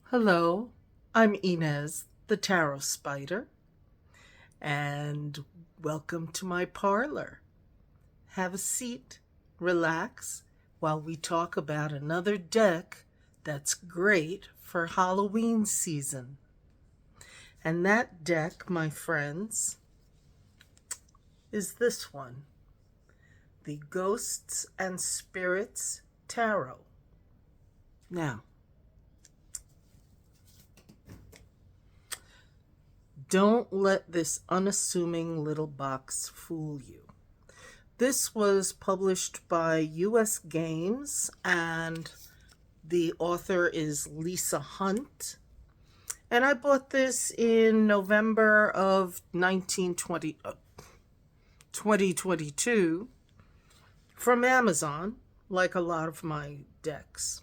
Hello, I'm Inez, the Tarot Spider, and welcome to my parlor. Have a seat, relax, while we talk about another deck that's great for Halloween season. And that deck, my friends, is this one, the Ghosts and Spirits Tarot. Now, don't let this unassuming little box fool you. This was published by US Games, and the author is Lisa Hunt. And I bought this in November of 2022 from Amazon, like a lot of my decks.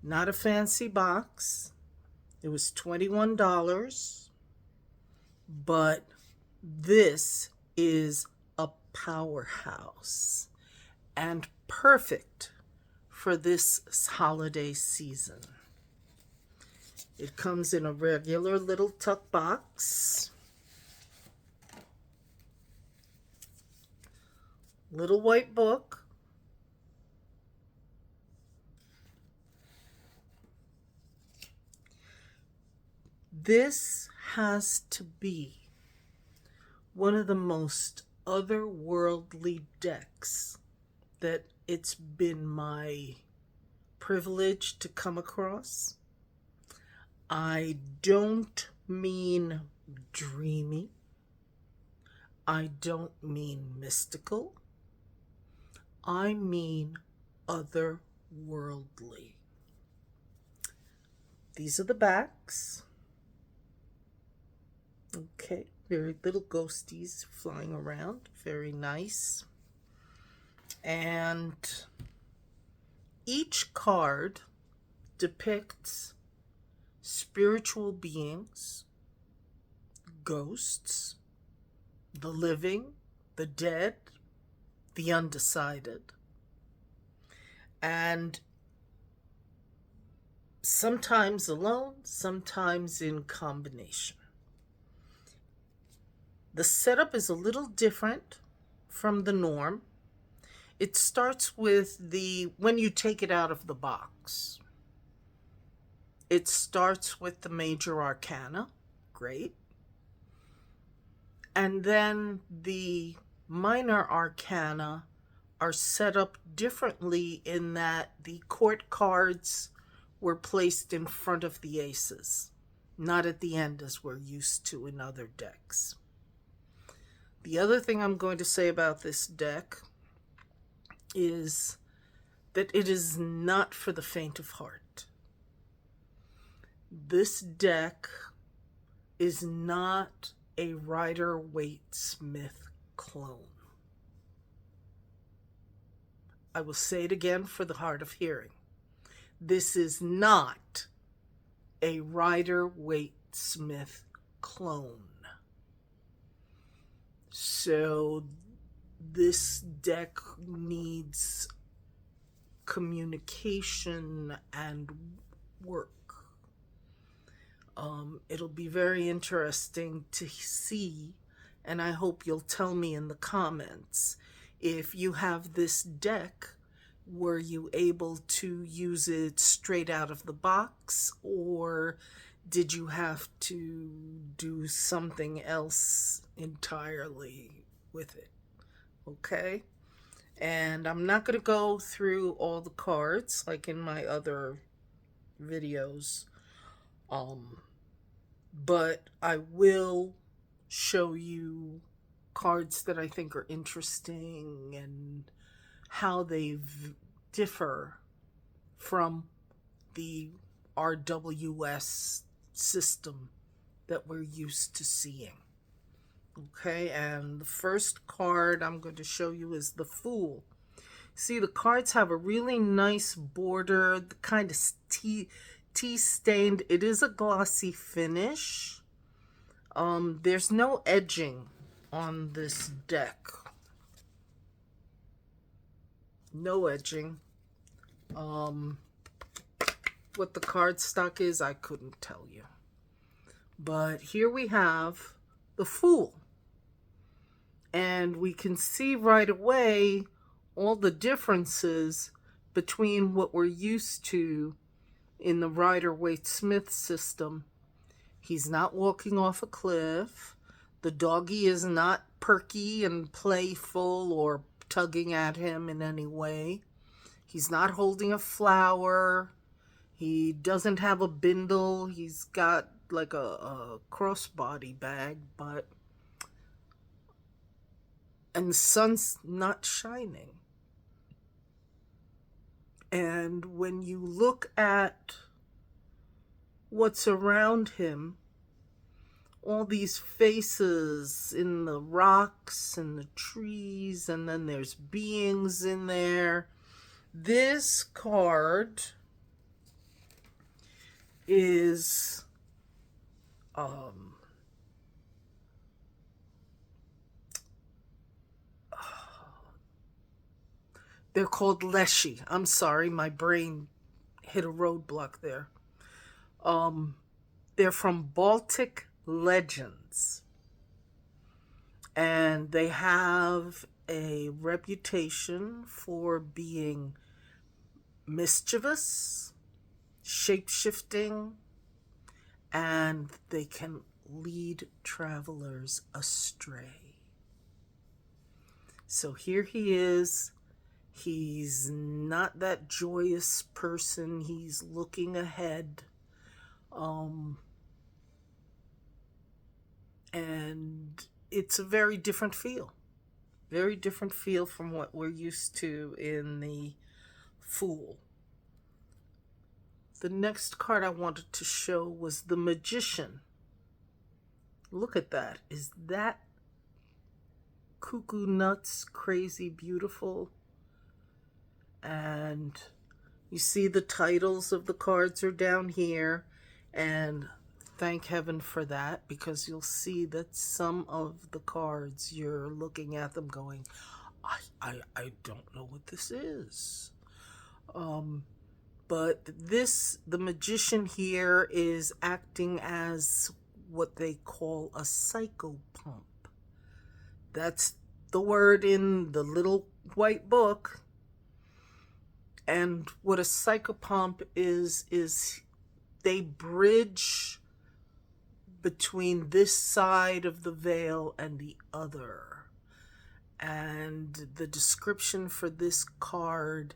Not a fancy box. It was $21, but this is a powerhouse and perfect for this holiday season. It comes in a regular little tuck box, little white book, this has to be one of the most otherworldly decks that it's been my privilege to come across. I don't mean dreamy. I don't mean mystical. I mean otherworldly. These are the backs. Okay, very little ghosties flying around. Very nice. And each card depicts spiritual beings, ghosts, the living, the dead, the undecided. And sometimes alone, sometimes in combination. The setup is a little different from the norm. It starts with when you take it out of the box. It starts with the major arcana. Great. And then the minor arcana are set up differently in that the court cards were placed in front of the aces, not at the end as we're used to in other decks. The other thing I'm going to say about this deck is that it is not for the faint of heart. This deck is not a Rider-Waite-Smith clone. I will say it again for the hard of hearing. This is not a Rider-Waite-Smith clone. So this deck needs communication and work. It'll be very interesting to see, and I hope you'll tell me in the comments, if you have this deck, were you able to use it straight out of the box, or did you have to do something else entirely with it? Okay? And I'm not going to go through all the cards like in my other videos, but I will show you cards that I think are interesting and how they differ from the RWS system that we're used to seeing. Okay, and the first card I'm going to show you is the Fool. See, the cards have a really nice border, the kind of tea stained. It is a glossy finish. There's no edging on this deck. No edging. what the card stock is, I couldn't tell you. But here we have the Fool. And we can see right away all the differences between what we're used to in the Rider-Waite-Smith system. He's not walking off a cliff. The doggy is not perky and playful or tugging at him in any way. He's not holding a flower. He doesn't have a bindle. He's got like a crossbody bag, and the sun's not shining. And when you look at what's around him, all these faces in the rocks and the trees, and then there's beings in there. This card is they're called Leshy. I'm sorry, my brain hit a roadblock there. They're from Baltic Legends. And they have a reputation for being mischievous, shape-shifting, and they can lead travelers astray. So here he is. He's not that joyous person. He's looking ahead. And it's a very different feel. Very different feel from what we're used to in the Fool. The next card I wanted to show was the Magician. Look at that. Is that cuckoo nuts crazy beautiful? And you see the titles of the cards are down here, and thank heaven for that, because you'll see that some of the cards you're looking at them going, I don't know what this is. But the Magician here is acting as what they call a psychopomp. That's the word in the little white book. And what a psychopomp is they bridge between this side of the veil and the other. And the description for this card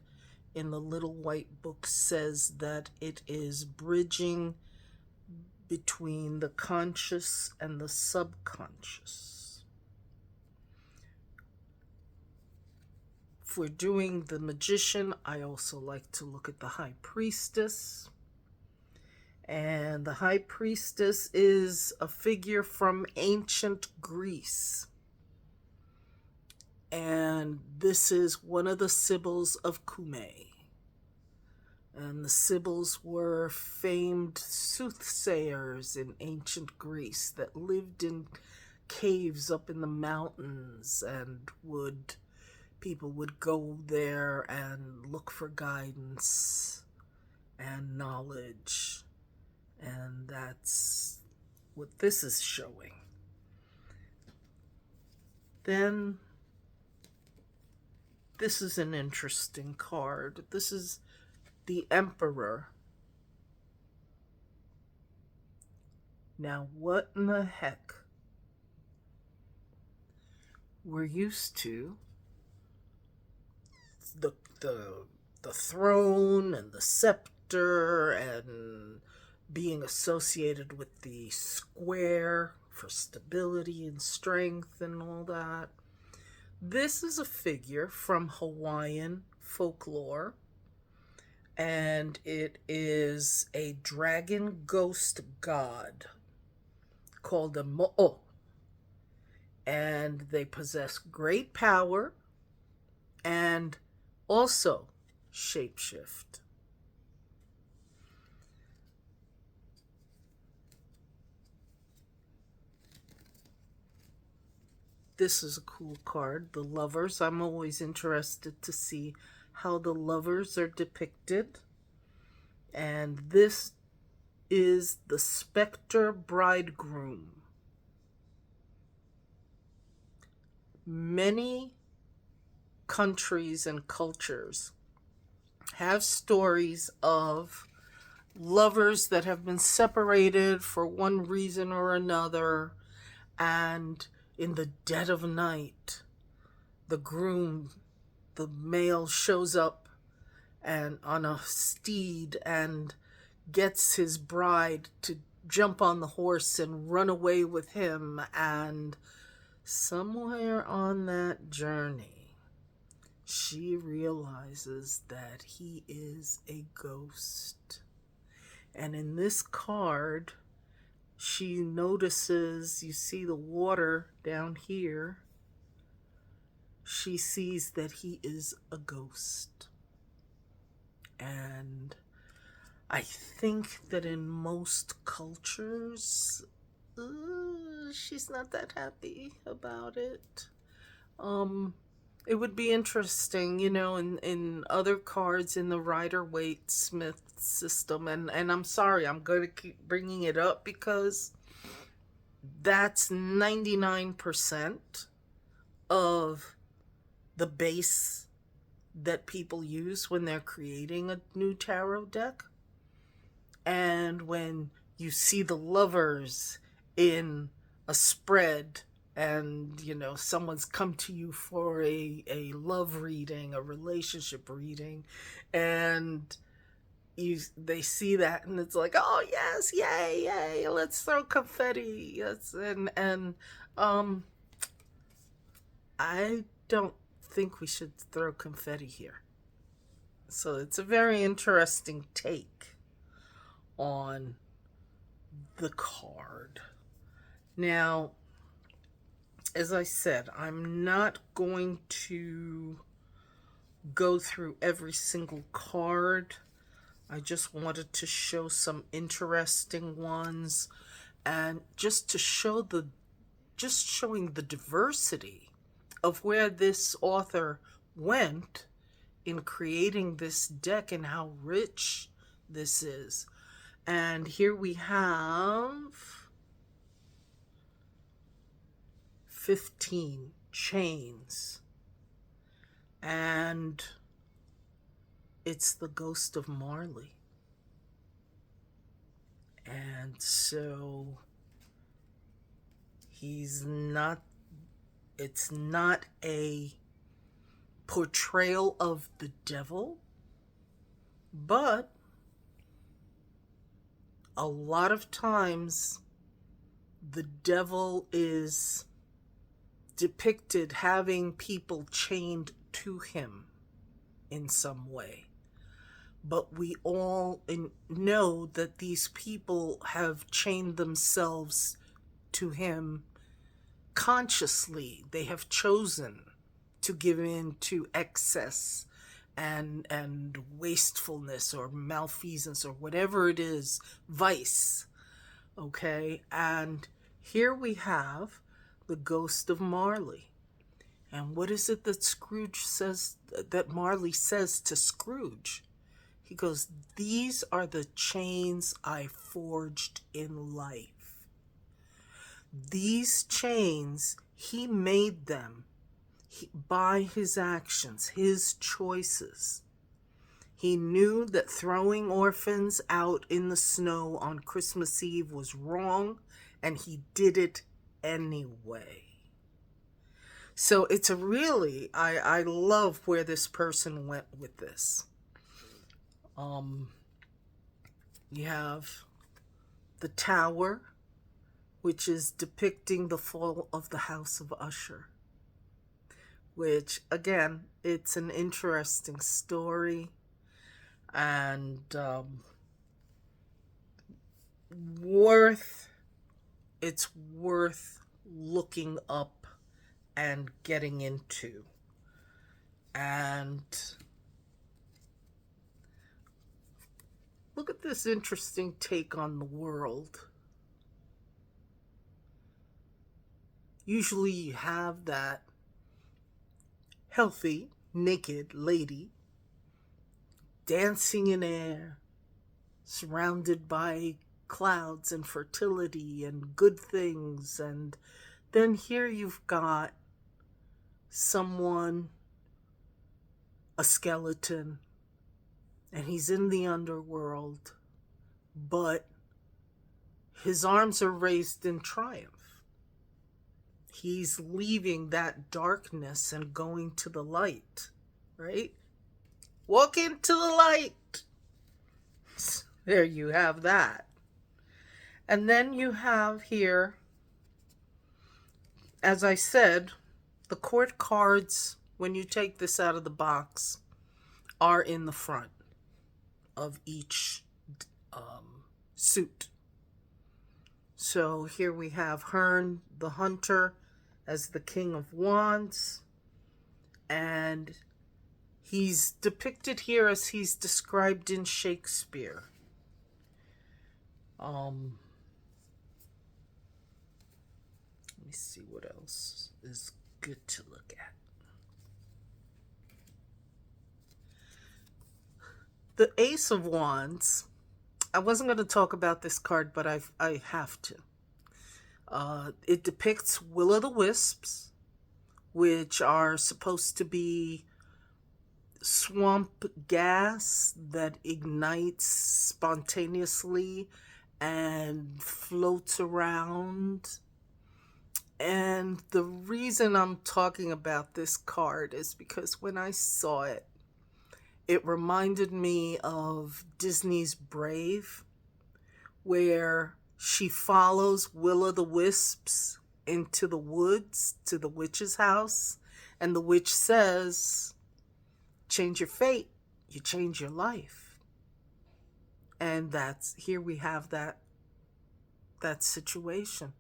in the little white book says that it is bridging between the conscious and the subconscious. If we're doing the Magician, I also like to look at the High Priestess. And the High Priestess is a figure from ancient Greece. And this is one of the Sibyls of Cumae. And the Sibyls were famed soothsayers in ancient Greece that lived in caves up in the mountains, and people would go there and look for guidance and knowledge. And that's what this is showing. Then this is an interesting card. This is the Emperor. Now, what in the heck? We're used to the throne and the scepter and being associated with the square for stability and strength and all that. This is a figure from Hawaiian folklore, and it is a dragon ghost god called a Mo'o. And they possess great power and also shapeshift. This is a cool card, the Lovers. I'm always interested to see how the lovers are depicted And this is the Spectre Bridegroom. Many countries and cultures have stories of lovers that have been separated for one reason or another, and in the dead of night, the groom, the male, shows up and on a steed and gets his bride to jump on the horse and run away with him, and somewhere on that journey she realizes that he is a ghost. And in this card, she notices, you see the water down here, she sees that he is a ghost. And I think that in most cultures, she's not that happy about it. It would be interesting, in other cards in the Rider-Waite-Smith system, and I'm sorry, I'm going to keep bringing it up because that's 99% of the base that people use when they're creating a new tarot deck. And when you see the lovers in a spread and someone's come to you for a love reading, a relationship reading, and they see that and it's like, oh yes, yay, yay, let's throw confetti. Yes, and I don't think we should throw confetti here. So it's a very interesting take on the card. Now, as I said, I'm not going to go through every single card. I just wanted to show some interesting ones, and just showing the diversity of where this author went in creating this deck and how rich this is. And here we have 15 chains, and it's the ghost of Marley. And so it's not a portrayal of the devil, but a lot of times the devil is depicted having people chained to him in some way. But we all know that these people have chained themselves to him consciously. They have chosen to give in to excess and wastefulness or malfeasance or whatever it is, vice. Okay, and here we have the ghost of Marley. And what is it that Marley says to Scrooge? He goes, "These are the chains I forged in life." These chains, he made them by his actions, his choices. He knew that throwing orphans out in the snow on Christmas Eve was wrong, and he did it anyway. So it's I love where this person went with this. You have the Tower, which is depicting the fall of the House of Usher, which, again, it's an interesting story, and it's worth looking up and getting into. And look at this interesting take on the world. Usually you have that healthy, naked lady dancing in air, surrounded by clouds and fertility and good things. And then here you've got someone, a skeleton, and he's in the underworld, but his arms are raised in triumph. He's leaving that darkness and going to the light, right? Walk into the light. There you have that. And then you have here, as I said, the court cards, when you take this out of the box, are in the front of each suit. So here we have Herne the Hunter as the King of Wands, and he's depicted here as he's described in Shakespeare. Let me see what else is good to look at. The Ace of Wands, I wasn't going to talk about this card, but I have to. It depicts will-o'-the-wisps, which are supposed to be swamp gas that ignites spontaneously and floats around. And the reason I'm talking about this card is because when I saw it, it reminded me of Disney's Brave, where she follows will-o'-the-wisps into the woods to the witch's house, and the witch says, change your fate, you change your life. And here we have that situation.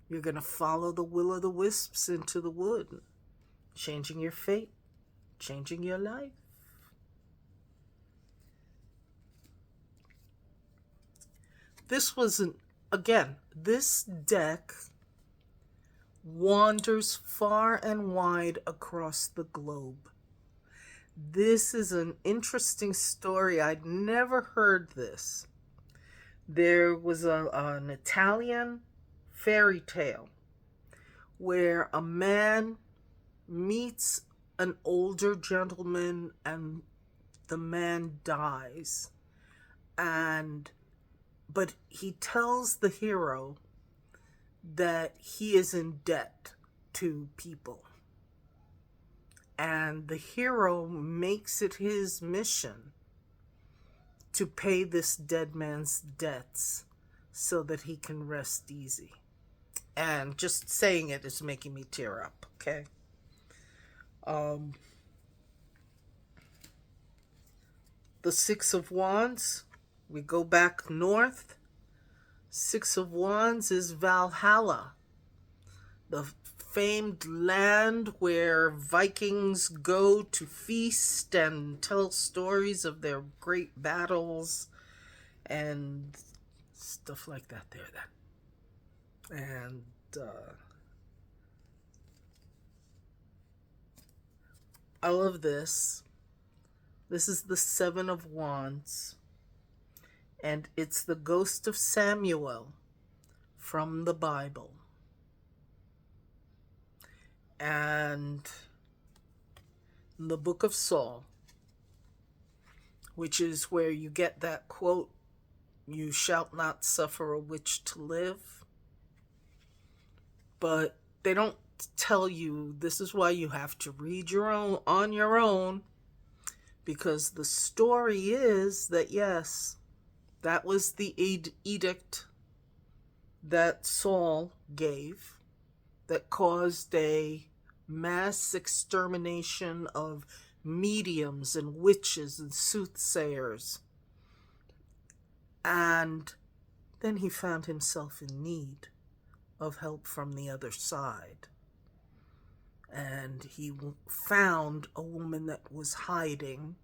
You're going to follow the will-o'-the-wisps into the wood, changing your fate, changing your life. This deck wanders far and wide across the globe. This is an interesting story. I'd never heard this. There was an Italian fairy tale where a man meets an older gentleman and the man dies. But he tells the hero that he is in debt to people. And the hero makes it his mission to pay this dead man's debts so that he can rest easy. And just saying it is making me tear up, okay? The Six of Wands, we go back north. Six of Wands is Valhalla, the famed land where Vikings go to feast and tell stories of their great battles and stuff like that there then. And I love this. This is the Seven of Wands, and it's the ghost of Samuel from the Bible. And the Book of Saul, which is where you get that quote, "You shalt not suffer a witch to live." But they don't tell you, this is why you have to read on your own, because the story is that, yes, that was the edict that Saul gave that caused a mass extermination of mediums and witches and soothsayers. And then he found himself in need of help from the other side. And he found a woman that was hiding,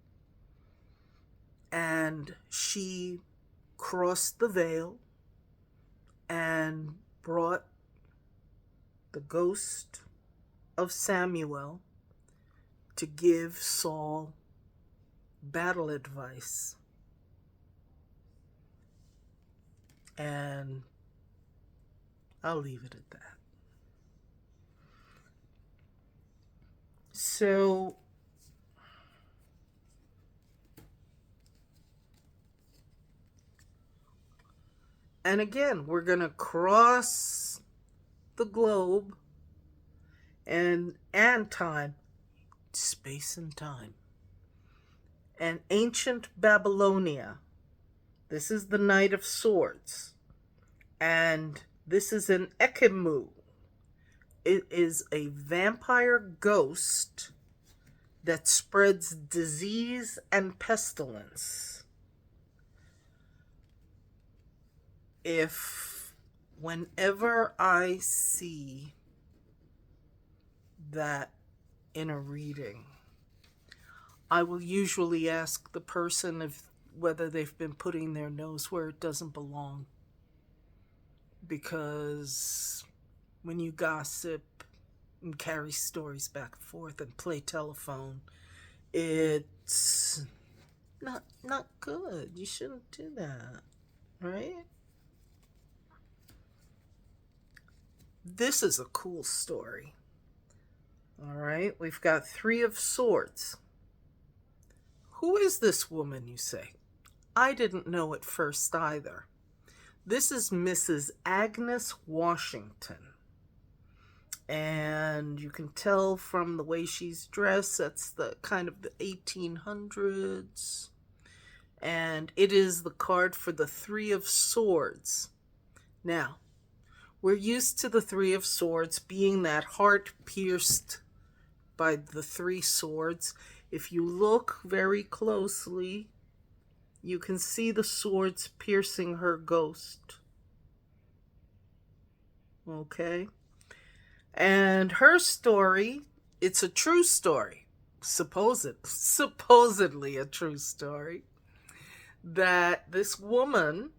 and she crossed the veil and brought the ghost of Samuel to give Saul battle advice. And I'll leave it at that. So, and again, we're going to cross the globe and time, space and time. And ancient Babylonia. This is the Knight of Swords. And this is an Ekemu. It is a vampire ghost that spreads disease and pestilence. Whenever I see that in a reading, I will usually ask the person whether they've been putting their nose where it doesn't belong. Because when you gossip and carry stories back and forth and play telephone, it's not good. You shouldn't do that, right? This is a cool story. All right, we've got 3 of Swords. Who is this woman, you say? I didn't know at first either. This is Mrs. Agnes Washington. And you can tell from the way she's dressed, that's the kind of the 1800s. And it is the card for the 3 of Swords. Now, we're used to the 3 of Swords being that heart pierced by the 3 swords. If you look very closely, you can see the swords piercing her ghost. Okay? And her story, it's a true story. Supposedly a true story. That this woman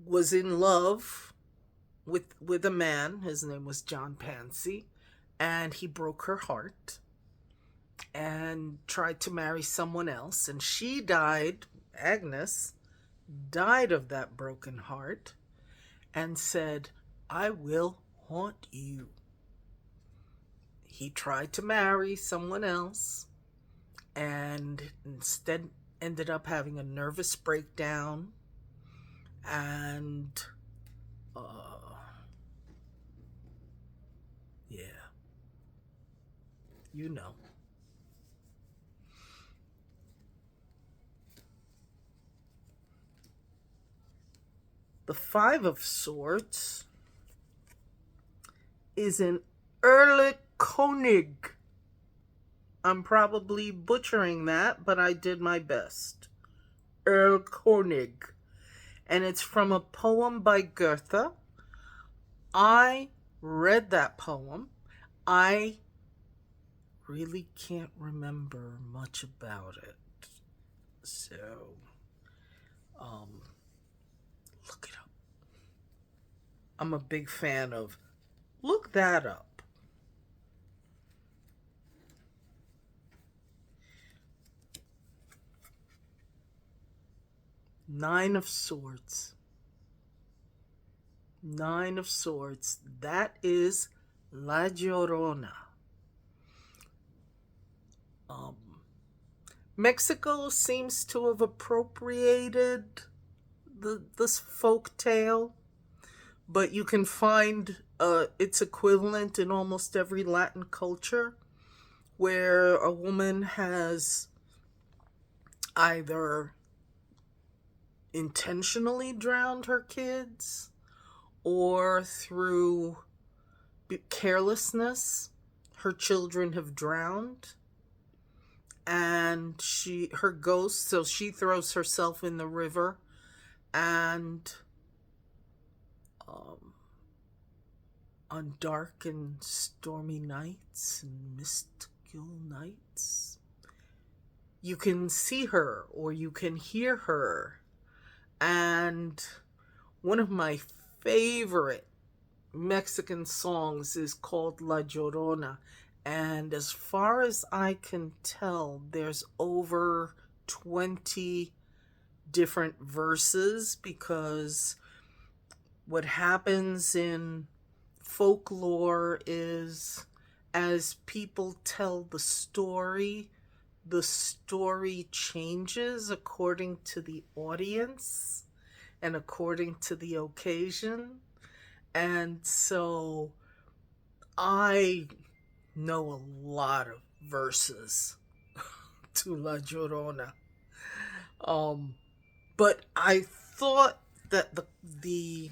was in love with a man. His name was John Pansy. And he broke her heart and tried to marry someone else. And she died, Agnes, died of that broken heart and said, I will haunt you. He tried to marry someone else and instead ended up having a nervous breakdown and yeah, you know. The 5 of Swords is an Erlkönig. I'm probably butchering that, but I did my best. Erlkönig. And it's from a poem by Goethe. I read that poem. I really can't remember much about it. So, look it up. I'm a big fan of look that up. Nine of Swords. 9 of Swords. That is La Llorona. Mexico seems to have appropriated this folk tale, but you can find its equivalent in almost every Latin culture, where a woman has either intentionally drowned her kids or through carelessness her children have drowned, and her ghost, so she throws herself in the river, and on dark and stormy nights and mystical nights, you can see her or you can hear her. And one of my favorite Mexican songs is called La Llorona. And as far as I can tell, there's over 20 different verses, because what happens in folklore is, as people tell the story changes according to the audience and according to the occasion. And so I know a lot of verses to La Llorona. But I thought that the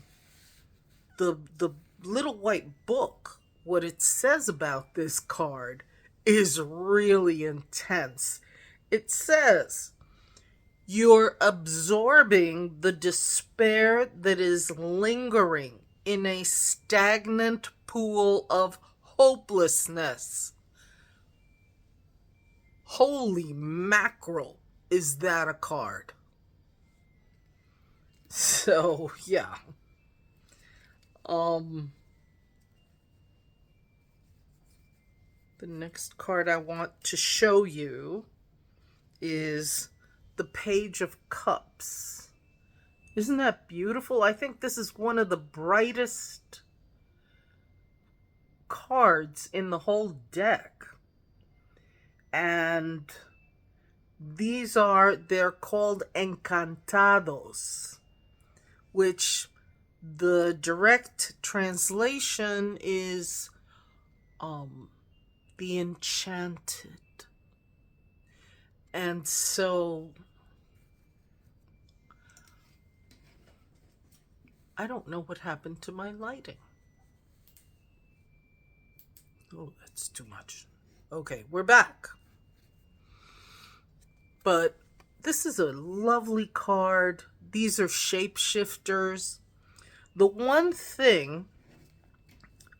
little white book, what it says about this card is really intense. It says, "You're absorbing the despair that is lingering in a stagnant pool of hopelessness." Holy mackerel, is that a card? So, yeah. The next card I want to show you is the Page of Cups. Isn't that beautiful? I think this is one of the brightest cards in the whole deck. And they're called Encantados, which the direct translation is the enchanted. And so I don't know what happened to my lighting. Oh, that's too much. Okay, we're back. But this is a lovely card. These are shapeshifters. The one thing,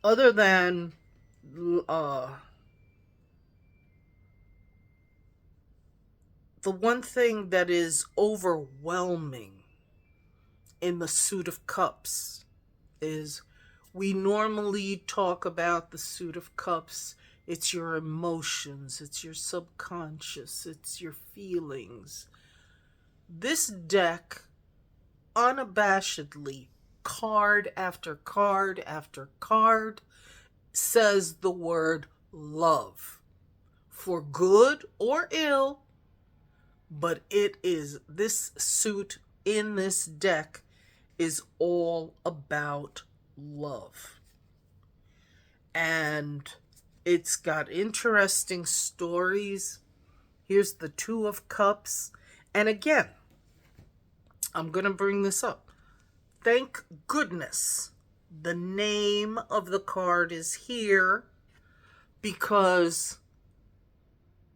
other than the one thing that is overwhelming in the Suit of Cups is, we normally talk about the Suit of Cups. It's your emotions, it's your subconscious, it's your feelings. This deck, unabashedly, card after card after card, says the word love, for good or ill. But it is, this suit in this deck is all about love. And it's got interesting stories. Here's the Two of Cups. And again, I'm going to bring this up. Thank goodness the name of the card is here, because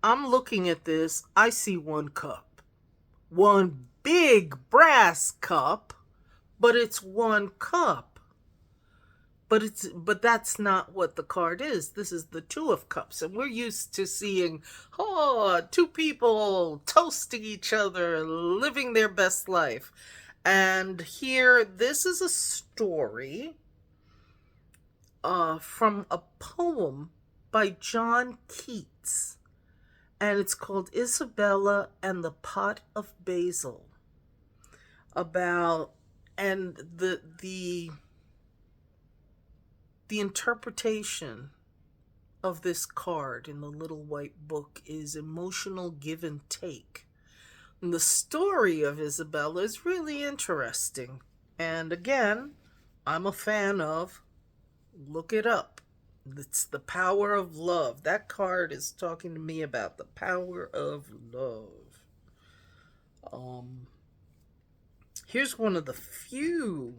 I'm looking at this. I see one cup, one big brass cup, but it's one cup. But that's not what the card is. This is the Two of Cups, and we're used to seeing, two people toasting each other, living their best life. And here, this is a story from a poem by John Keats, and it's called Isabella and the Pot of Basil. And the interpretation of this card in the little white book is emotional give and take. And the story of Isabella is really interesting. And again, I'm a fan of, look it up. It's the power of love. That card is talking to me about the power of love. Here's one of the few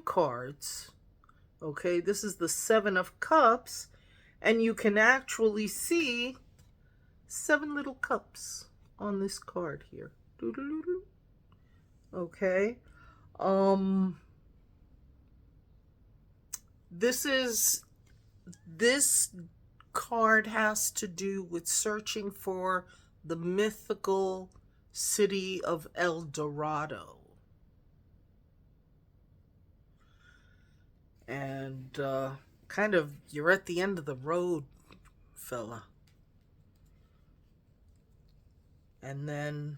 cards. Okay, this is the Seven of Cups, and you can actually see 7 little cups on this card here. Okay. This card has to do with searching for the mythical city of El Dorado. And kind of, you're at the end of the road, fella. And then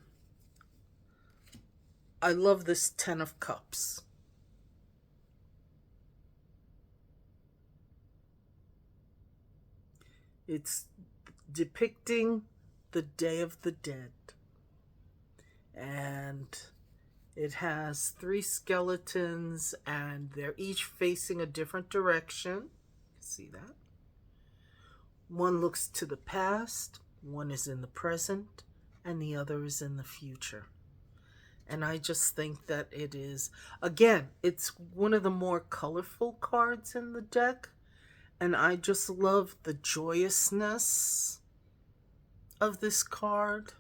I love this Ten of Cups. It's depicting the Day of the Dead. And it has 3 skeletons, and they're each facing a different direction. See that? One looks to the past, one is in the present, and the other is in the future. And I just think that it is, again, it's one of the more colorful cards in the deck. And I just love the joyousness of this card.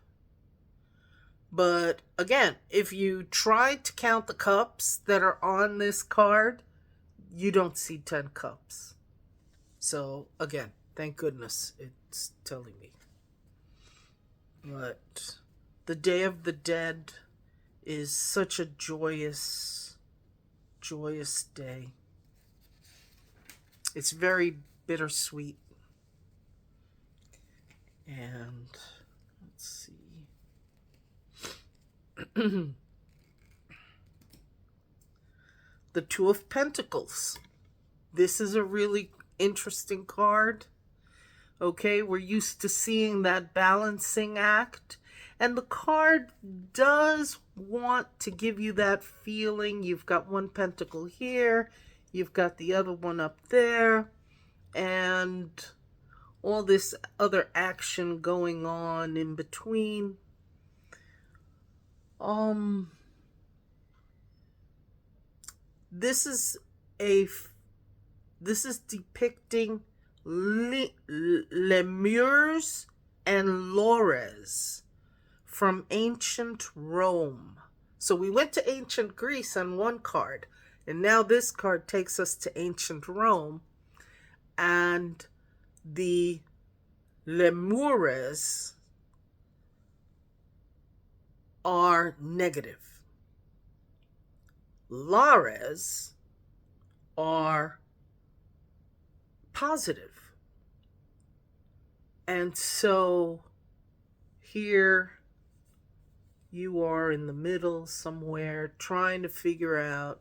But again, if you try to count the cups that are on this card, you don't see 10 cups. So again, thank goodness it's telling me. But the Day of the Dead is such a joyous, joyous day. It's very bittersweet. And let's see. The Two of Pentacles. This is a really interesting card. Okay, we're used to seeing that balancing act. And the card does want to give you that feeling. You've got one pentacle here. You've got the other one up there. And all this other action going on in between. This is depicting lemurs and lores from ancient Rome. So we went to ancient Greece on one card, and now this card takes us to ancient Rome, and the lemures are negative. Lares are positive. And so here you are in the middle somewhere trying to figure out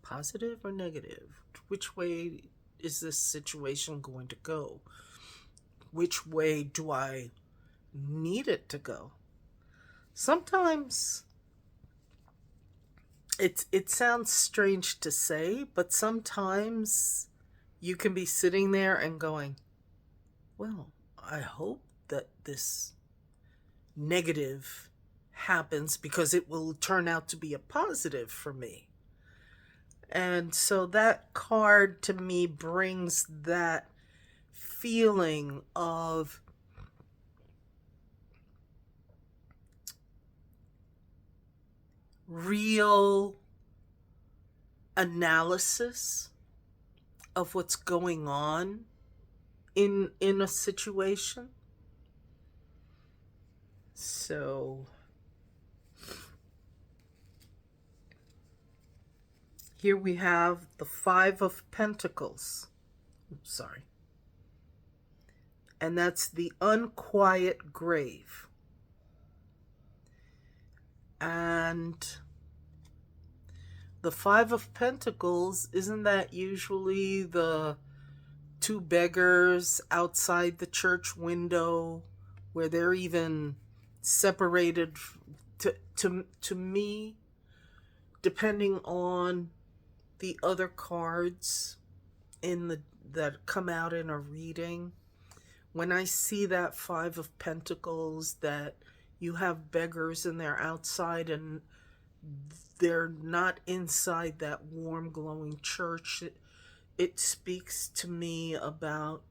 positive or negative. Which way is this situation going to go? Which way do I need it to go? Sometimes it sounds strange to say, but sometimes you can be sitting there and going, well, I hope that this negative happens because it will turn out to be a positive for me. And so that card to me brings that feeling of real analysis of what's going on in a situation. So here we have the Five of Pentacles. Sorry. And that's the unquiet grave. And the Five of Pentacles, isn't that usually the 2 beggars outside the church window where they're even separated? To me, depending on the other cards that come out in a reading, when I see that Five of Pentacles, that you have beggars and they're outside and they're not inside that warm, glowing church, it speaks to me about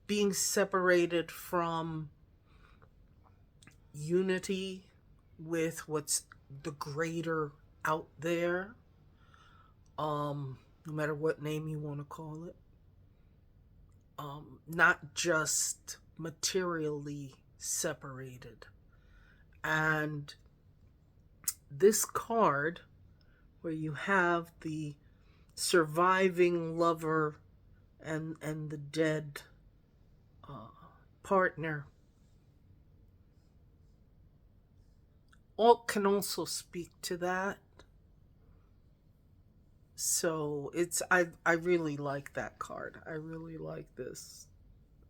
being separated from unity with what's the greater out there, no matter what name you want to call it. Not just materially separated. And this card, where you have the surviving lover and the dead partner, all can also speak to that. So I really like that card. I really like this.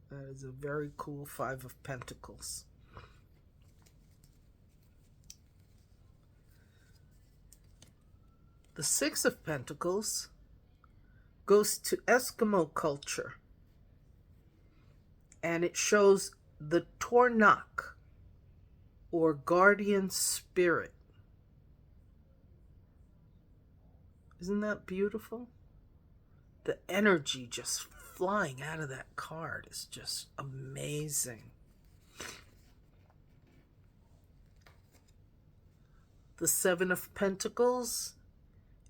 That is a very cool Five of Pentacles. The Six of Pentacles goes to Eskimo culture, and it shows the Tornak, or guardian spirit. Isn't that beautiful? The energy just flying out of that card is just amazing. The Seven of Pentacles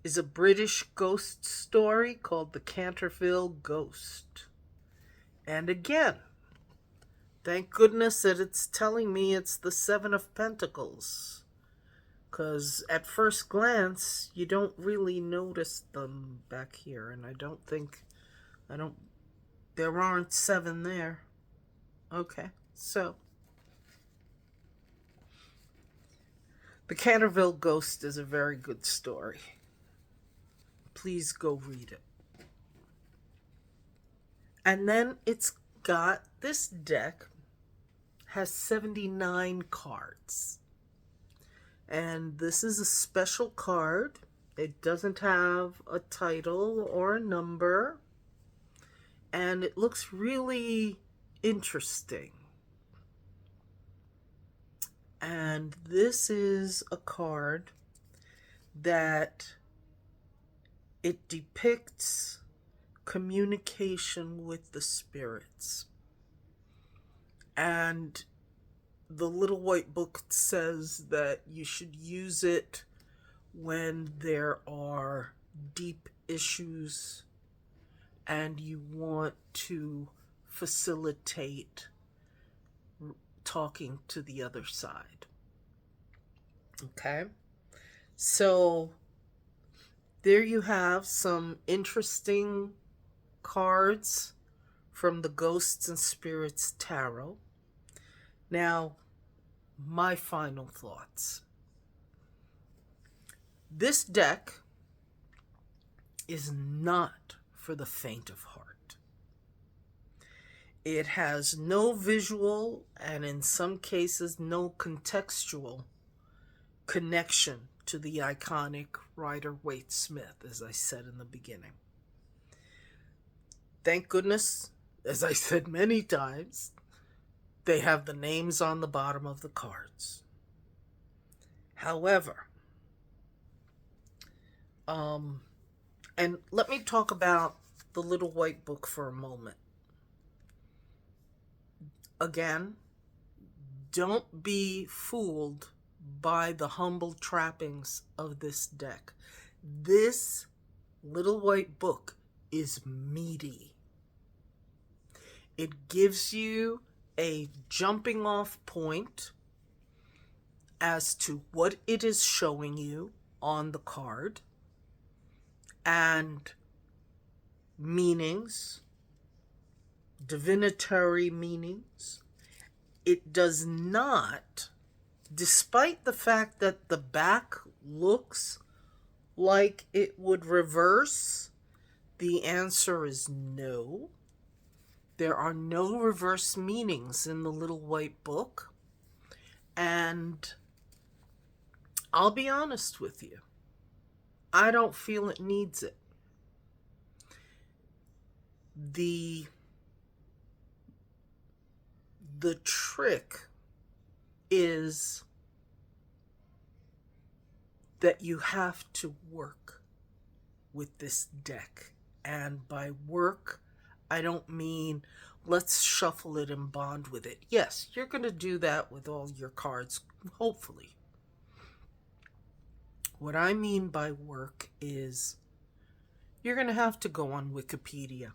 is a British ghost story called The Canterville Ghost. And again, thank goodness that it's telling me it's the Seven of Pentacles. Because at first glance, you don't really notice them back here. And there aren't seven there. Okay, so The Canterville Ghost is a very good story. Please go read it. And then it's got, this deck has 79 cards. And this is a special card. It doesn't have a title or a number. And it looks really interesting. And this is a card that it depicts communication with the spirits. And the Little White Book says that you should use it when there are deep issues and you want to facilitate talking to the other side. Okay? So there you have some interesting cards from the Ghosts and Spirits Tarot. Now, my final thoughts. This deck is not for the faint of heart. It has no visual and in some cases no contextual connection to the iconic Rider-Waite-Smith, as I said in the beginning. Thank goodness, as I said many times, they have the names on the bottom of the cards. However, and let me talk about the Little White Book for a moment. Again, don't be fooled by the humble trappings of this deck. This Little White Book is meaty. It gives you a jumping off point as to what it is showing you on the card and meanings, divinatory meanings. It does not, despite the fact that the back looks like it would reverse, the answer is no. There are no reverse meanings in the Little White Book. And I'll be honest with you, I don't feel it needs it. The trick is that you have to work with this deck. And by work, I don't mean let's shuffle it and bond with it. Yes, you're going to do that with all your cards, hopefully. What I mean by work is you're going to have to go on Wikipedia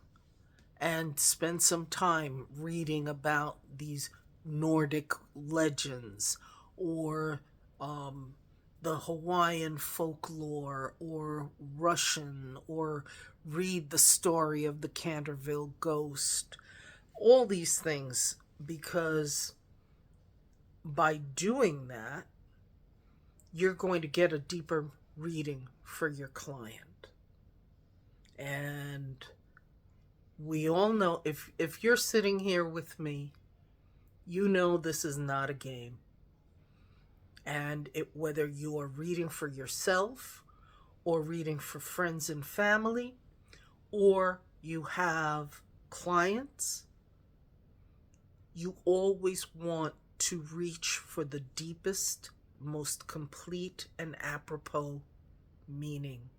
and spend some time reading about these Nordic legends or the Hawaiian folklore or Russian, or read the story of the Canterville Ghost. All these things, because by doing that, you're going to get a deeper reading for your client. And we all know, if you're sitting here with me, you know this is not a game. And whether you are reading for yourself or reading for friends and family, or you have clients, you always want to reach for the deepest, most complete and apropos meaning.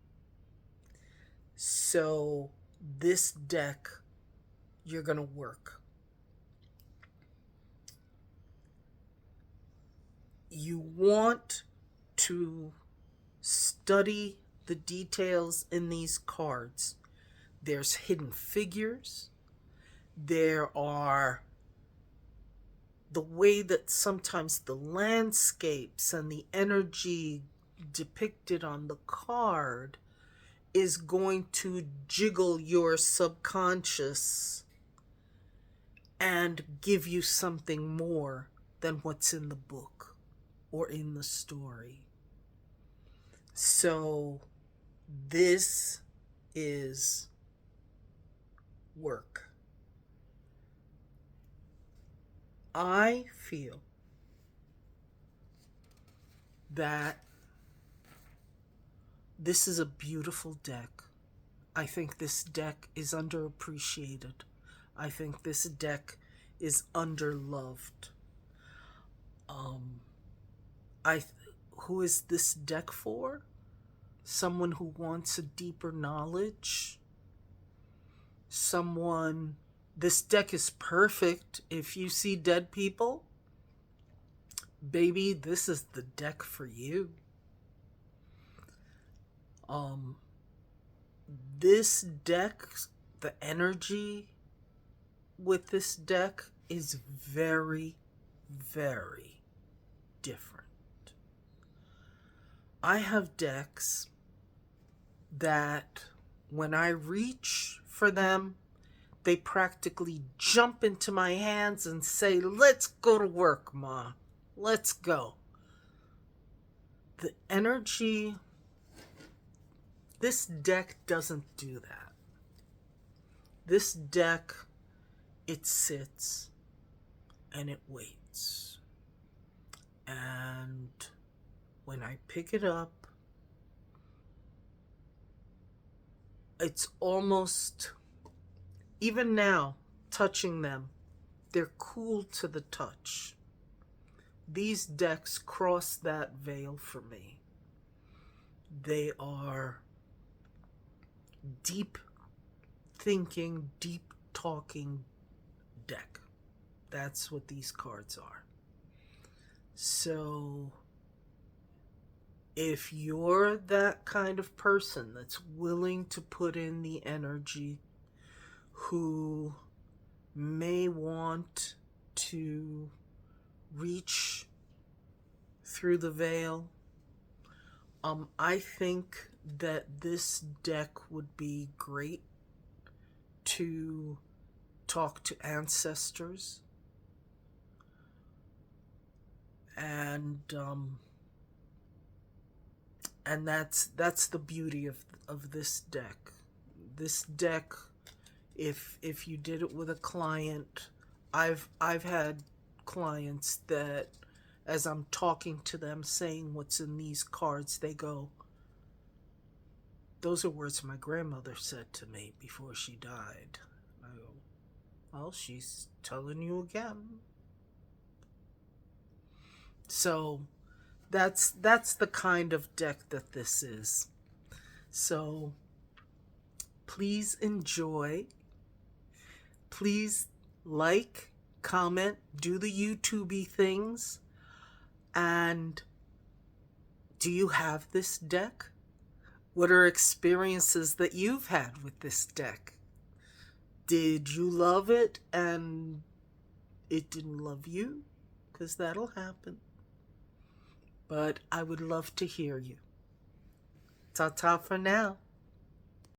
So this deck, you're going to work. You want to study the details in these cards. There's hidden figures. There are the way that sometimes the landscapes and the energy depicted on the card is going to jiggle your subconscious and give you something more than what's in the book or in the story. So this is work. I feel that this is a beautiful deck. I think this deck is underappreciated. I think this deck is underloved. Who is this deck for? Someone who wants a deeper knowledge. This deck is perfect if you see dead people. Baby, this is the deck for you. This deck, the energy with this deck is very, very different. I have decks that when I reach for them, they practically jump into my hands and say, "Let's go to work, Ma. Let's go." The energy, this deck doesn't do that. This deck, it sits and it waits. And when I pick it up, it's almost, even now, touching them, they're cool to the touch. These decks cross that veil for me. They are deep thinking, deep talking deck. That's what these cards are. So if you're that kind of person that's willing to put in the energy, who may want to reach through the veil, I think that this deck would be great to talk to ancestors, and that's the beauty of this deck. This deck, if you did it with a client, I've had clients that, as I'm talking to them, saying what's in these cards, they go, "Those are words my grandmother said to me before she died." I go, "Well, she's telling you again." So that's the kind of deck that this is. So please enjoy. Please like, comment, do the YouTube-y things. And do you have this deck? What are experiences that you've had with this deck? Did you love it and it didn't love you? Because that'll happen. But I would love to hear you. Ta-ta for now.